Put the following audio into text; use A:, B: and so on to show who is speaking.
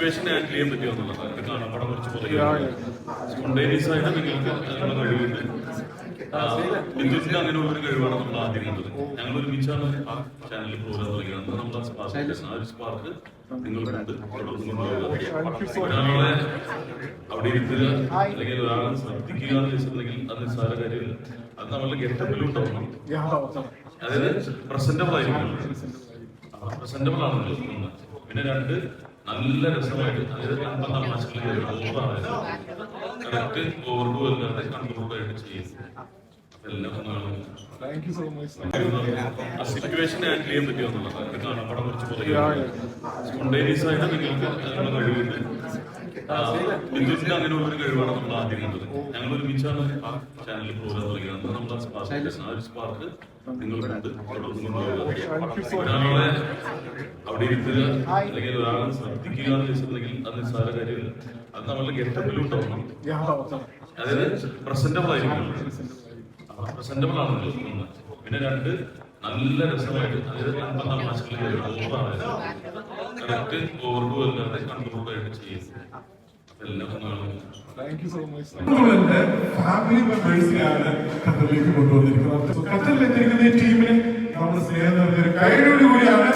A: Situation handle ചെയ്യാൻ പറ്റുമെന്നുള്ളത് അത് കാണാൻ പടം കുറച്ച് പറയുകയാണ് സ്പോണ്ടേനിയസ് ആയിട്ട് നിങ്ങൾക്ക് അതിനുള്ള കഴിവുണ്ട്. ബിന്ദുവിന്റെ അങ്ങനെയുള്ള ഒരു കഴിവാണ് നമ്മൾ ആദ്യം കണ്ടത്. ഞങ്ങൾ ഒരുമിച്ചാണ് ആ ചാനലിൽ പ്രോഗ്രാം തുടങ്ങിയത്. നമ്മൾ ആ ഒരു സ്പാർക്ക് നിങ്ങളുണ്ട് ഒരാളെ അവിടെ ഇരുത്തുക അല്ലെങ്കിൽ ഒരാളെ ശ്രദ്ധിക്കുക എന്ന് വെച്ചിട്ടുണ്ടെങ്കിൽ അത് നിസ്സാര കാര്യമില്ല. അത് നമ്മളുടെ ഗെറ്റപ്പിലും ഉണ്ടാവണം. അതായത് പ്രസന്റബിൾ ആയിരിക്കണം. പ്രസന്റബിൾ ആണല്ലോ. പിന്നെ രണ്ട് നല്ല രസമായിട്ട് അതായത് കറക്റ്റ് ഓവർഡു അല്ലാതെ കൺട്രോൾഡായിട്ട് ചെയ്യും. ആ സിറ്റുവേഷൻ ഹാൻഡിൽ ചെയ്യാൻ പറ്റുമെന്നുള്ളത് അത് കാണാൻ പടം കുറച്ച് പറയുകയാണ് സ്പോണ്ടേനിയസ് ആയിട്ട് നിങ്ങൾക്ക് അതിനുള്ള കഴിവുണ്ട്. ബിന്ദുവിന്റെ അങ്ങനെയുള്ള ഒരു കഴിവാണ് നമ്മൾ ആദ്യം കണ്ടത്. ഞങ്ങൾ ഒരുമിച്ചാണ് ആ ചാനലിൽ പ്രോഗ്രാം തുടങ്ങിയത്. നമ്മൾ ആ ഒരു സ്പാർക്ക് നിങ്ങളുണ്ട് ഒരാളെ അവിടെ ഇരുത്തുക അല്ലെങ്കിൽ ഒരാളെ ശ്രദ്ധിക്കുക എന്ന് വെച്ചിട്ടുണ്ടെങ്കിൽ അത് നിസ്സാര കാര്യമില്ല. അത് നമ്മളുടെ ഗെറ്റപ്പിലും ഉണ്ടാവണം. അതായത് പ്രസന്റബിൾ ആയിരിക്കണം. പ്രസന്റബിൾ ആണല്ലോ. പിന്നെ രണ്ട് നല്ല രസമായിട്ട് അതായത് കറക്റ്റ് ഓവർഡു അല്ലാതെ കൺട്രോൾഡായിട്ട് ചെയ്യും.
B: ഫാമിലി മെമ്പേഴ്സിനെയാണ് ഖത്തറിലേക്ക് കൊണ്ടുവന്നിരിക്കുന്നത്. ഖത്തറിൽ എത്തിയിരിക്കുന്ന ഈ ടീമിന് നമ്മുടെ സ്നേഹം നിറഞ്ഞ ഒരു കൈയോടുകൂടിയാണ്